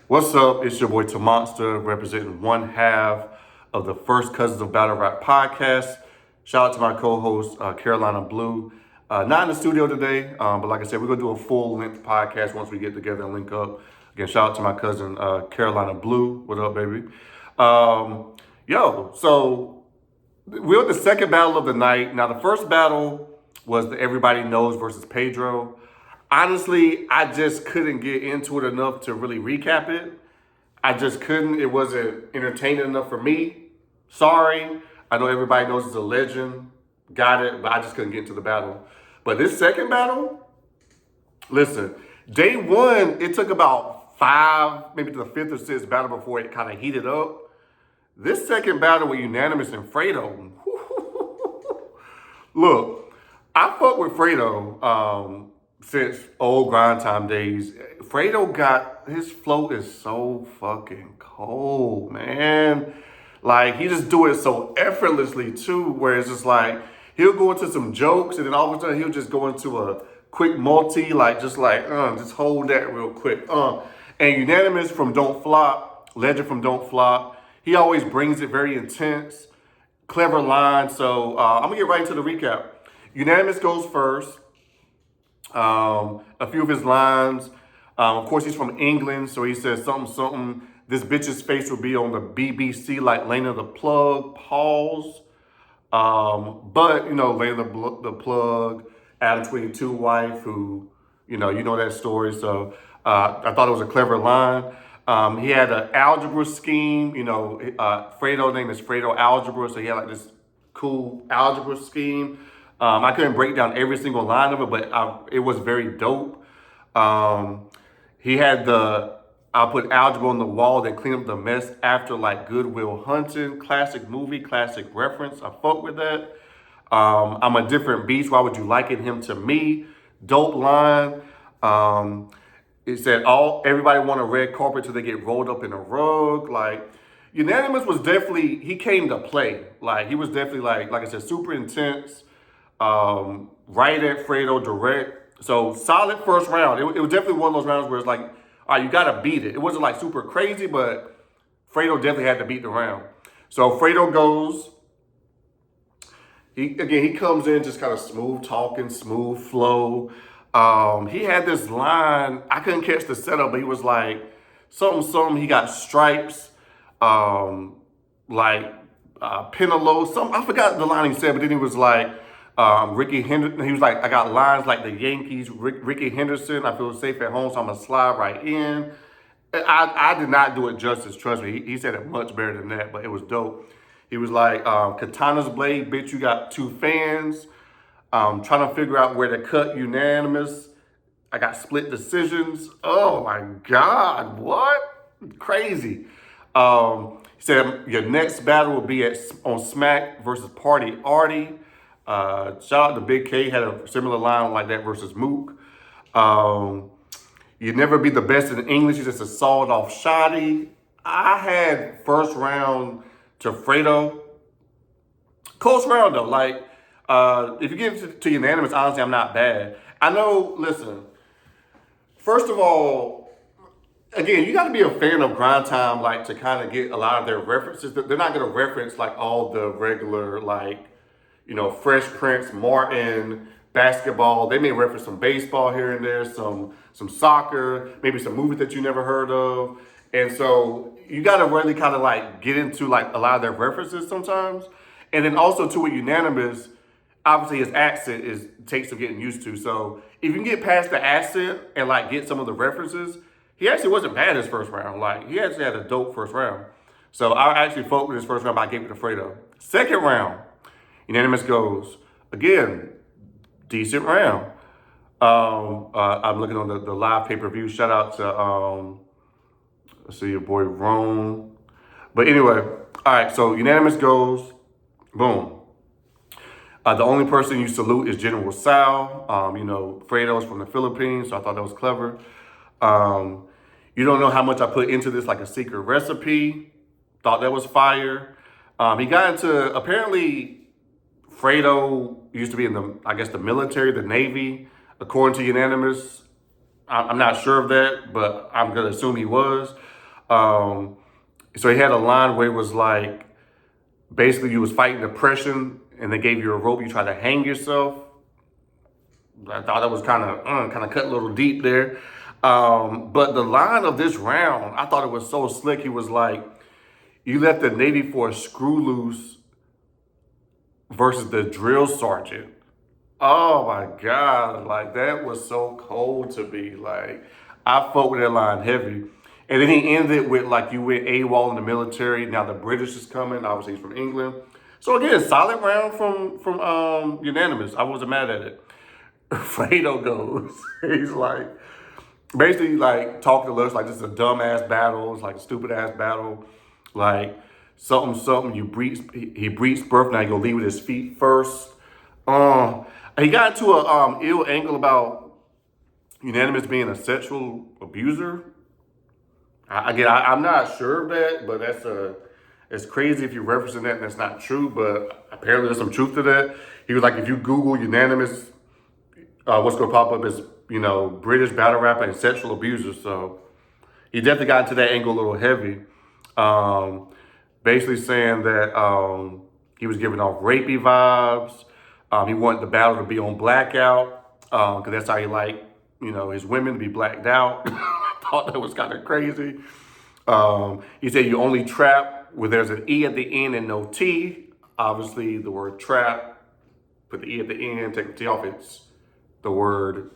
What's up? It's your boy Monster, representing one half of the First Cousins of Battle Rap podcast. Shout out to my co-host Carolina Blue. Not in the studio today, but like I said, we're gonna do a full-length podcast once we get together and link up. Again, shout out to my cousin Carolina Blue. What up, baby? So we're at the second battle of the night. Now, the first battle was the Everybody Knows versus Pedro. Honestly, I just couldn't get into it enough to really recap it. I just couldn't. It wasn't entertaining enough for me. Sorry. I know Everybody Knows he's a legend. Got it, but I just couldn't get into the battle. But this second battle, listen, day one, it took about 5, maybe to the 5th or 6th battle before it kind of heated up. This second battle with Unanimous and FREDO. Look, I fuck with FREDO since old grind time days. FREDO got, his flow is so fucking cold, man. Like, he just do it so effortlessly too, where it's just like, he'll go into some jokes and then all of a sudden he'll just go into a quick multi, just hold that real quick. And Unanimous from Don't Flop, legend from Don't Flop, he always brings it very intense, clever lines. So I'm gonna get right into the recap. Unanimous goes first. A few of his lines. Of course, he's from England, so he says something. This bitch's face will be on the BBC like Lena the Plug. Pause. But Lena the Plug, Adam 22 wife, who you know that story. So I thought it was a clever line. He had an algebra scheme. Fredo's name is Fredo Algebra, so he had like this cool algebra scheme. I couldn't break down every single line of it, but it was very dope. He had I'll put algebra on the wall, then clean up the mess after like Good Will Hunting. Classic movie, classic reference. I fuck with that. I'm a different beast. Why would you liken him to me? Dope line. It said everybody want a red carpet till they get rolled up in a rug. Like, Unanimous was definitely, he came to play. Like, he was definitely like I said, super intense. Right at FREDO, direct. So solid first round. It was definitely one of those rounds where it's like, all right, you gotta beat it. It wasn't like super crazy, but FREDO definitely had to beat the round. So FREDO goes. He comes in just kind of smooth talking, smooth flow. He had this line, I couldn't catch the setup, but he was like, something, he got stripes, Penelo, I forgot the line he said, but then he was like, Ricky Henderson, he was like, I got lines like the Yankees, Ricky Henderson, I feel safe at home, so I'm gonna slide right in. I did not do it justice, trust me. He said it much better than that, but it was dope. He was like, Katana's blade, bitch, you got 2 fans. Trying to figure out where to cut Unanimous. I got split decisions. Oh my God, what? Crazy. He said, your next battle will be on Smack versus Party Artie. Shout out to Big K, had a similar line like that versus Mook. You'd never be the best in English, you just a sawed off shoddy. I had first round to FREDO. Close round though, like, if you get to Unanimous, honestly, I'm not bad. I know, listen, first of all, again, you got to be a fan of grind time, like, to kind of get a lot of their references. They're not going to reference, like, all the regular, like, Fresh Prince, Martin, basketball. They may reference some baseball here and there, some soccer, maybe some movies that you never heard of. And so you got to really kind of, like, get into, like, a lot of their references sometimes. And then also, too, with Unanimous, obviously his accent takes some getting used to. So if you can get past the accent and like get some of the references, he actually wasn't bad his first round. Like, he actually had a dope first round. So I actually fought with his first round, but I gave it to FREDO. Second round, Unanimous goes, again, decent round. I'm looking on the live pay-per-view. Shout out to let's see, your boy Rome. But anyway, all right, so Unanimous goes, boom. The only person you salute is General Sal. FREDO's from the Philippines, so I thought that was clever. You don't know how much I put into this, like a secret recipe. Thought that was fire. He got into, apparently, FREDO used to be in the military, the Navy, according to Unanimous. I'm not sure of that, but I'm going to assume he was. Um, so he had a line where it was like, basically you was fighting depression and they gave you a rope, you try to hang yourself. I thought that was kind of cut a little deep there. But the line of this round, I thought it was so slick. He was like, you left the Navy for a screw loose versus the drill sergeant. Oh my God. Like, that was so cold to me. Like, I fought with that line heavy. And then he ended with, like, you went AWOL in the military. Now the British is coming. Obviously, he's from England. So again, solid round from unanimous. I wasn't mad at it. Fredo goes. He's like, basically like talking to us like this is a dumbass battle. It's like a stupid ass battle. Like something. He breached birth. Now he go lead with his feet first. He got into a ill angle about unanimous being a sexual abuser. I'm not sure of that, but it's crazy if you're referencing that and that's not true. But apparently there's some truth to that. He was like, if you Google unanimous, what's going to pop up is, British battle rapper and sexual abuser. So he definitely got into that angle a little heavy. Basically saying that he was giving off rapey vibes. He wanted the battle to be on blackout because that's how he liked, his women to be blacked out. I thought that was kind of crazy. He said you only trap where there's an E at the end and no T. Obviously, the word trap, put the E at the end, take the T off. It's the R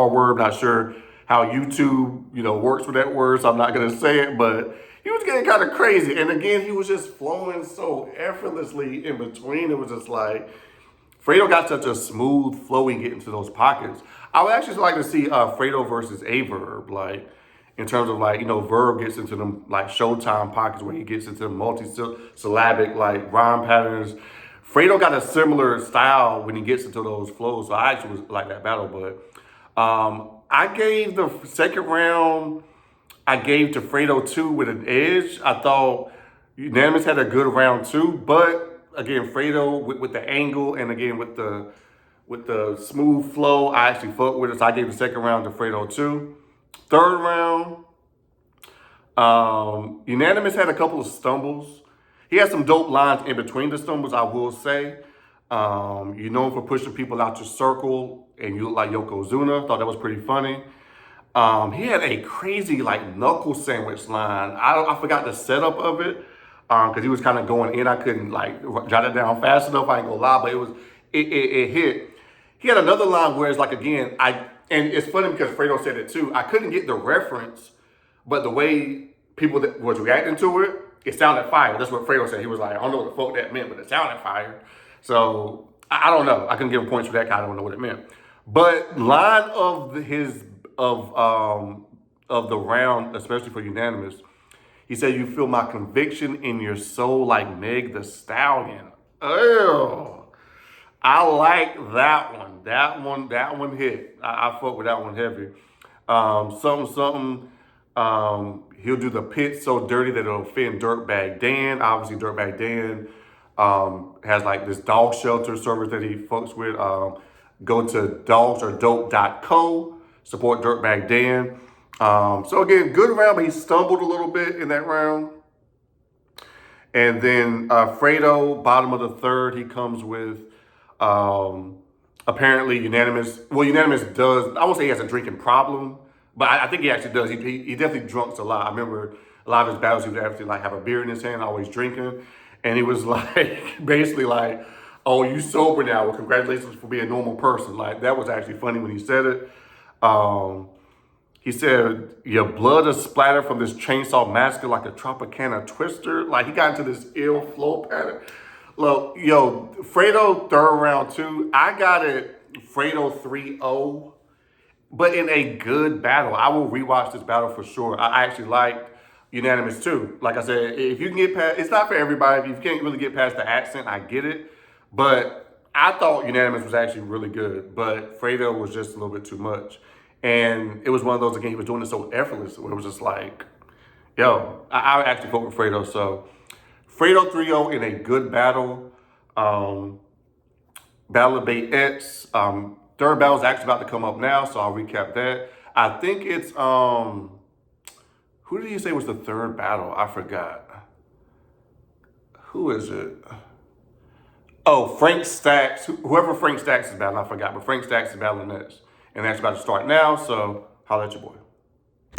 word. Not sure how YouTube, works with that word, so I'm not going to say it, but he was getting kind of crazy. And again, he was just flowing so effortlessly in between. It was just like, Fredo got such a smooth flowing getting to those pockets. I would actually like to see Fredo versus Averb, like, in terms of like, Verb gets into them like Showtime pockets where he gets into multi-syllabic like rhyme patterns. Fredo got a similar style when he gets into those flows, so I actually was like that battle. But I gave the second round, I gave to Fredo 2 with an edge. I thought Unanimous had a good round 2, but again, Fredo with the angle and again with the smooth flow, I actually fucked with it. So I gave the second round to Fredo 2. Third round, Unanimous had a couple of stumbles. He had some dope lines in between the stumbles, I will say. You know him for pushing people out your circle, and you look like Yokozuna. Thought that was pretty funny. He had a crazy like knuckle sandwich line. I forgot the setup of it because he was kind of going in. I couldn't like jot it down fast enough. I ain't gonna lie, but it hit. He had another line where it's like again and it's funny because Fredo said it too. I couldn't get the reference, but the way people that was reacting to it, it sounded fire. That's what Fredo said. He was like, I don't know what the fuck that meant, but it sounded fire. So I don't know. I couldn't give him points for that. I don't know what it meant. But line of the round, especially for unanimous, he said, "You feel my conviction in your soul like Meg the Stallion." Oh, I like that one. That one hit. I fuck with that one heavy. Something. He'll do the pit so dirty that it'll offend Dirtbag Dan. Obviously, Dirtbag Dan has like this dog shelter service that he fucks with. Go to dogsordope.co. Support Dirtbag Dan. So again, good round, but he stumbled a little bit in that round. And then Fredo, bottom of the third, he comes with apparently Unanimous. Well, Unanimous does, I won't say he has a drinking problem, but I think he actually does. He definitely drunks a lot. I remember a lot of his battles, he would actually like have a beer in his hand, always drinking. And he was like, basically like, oh, you sober now. Well, congratulations for being a normal person. Like, that was actually funny when he said it. He said, your blood is splattered from this chainsaw massacre like a Tropicana twister. Like, he got into this ill flow pattern. Look, Fredo, third round 2. I got it Fredo 3-0, but in a good battle. I will rewatch this battle for sure. I actually liked Unanimous too. Like I said, if you can get past, it's not for everybody. If you can't really get past the accent, I get it. But I thought Unanimous was actually really good, but Fredo was just a little bit too much. And it was one of those, again, he was doing it so effortless, where it was just like, I actually fought with Fredo. So Fredo 3-0 in a good battle. Battle of Bay X. Third battle is actually about to come up now, so I'll recap that. I think it's, who Who did he say was the third battle? I forgot. Who is it? Oh, Frank Stacks. Whoever Frank Stacks is battling, I forgot. But Frank Stacks is battling next. And that's about to start now, so holla at your boy.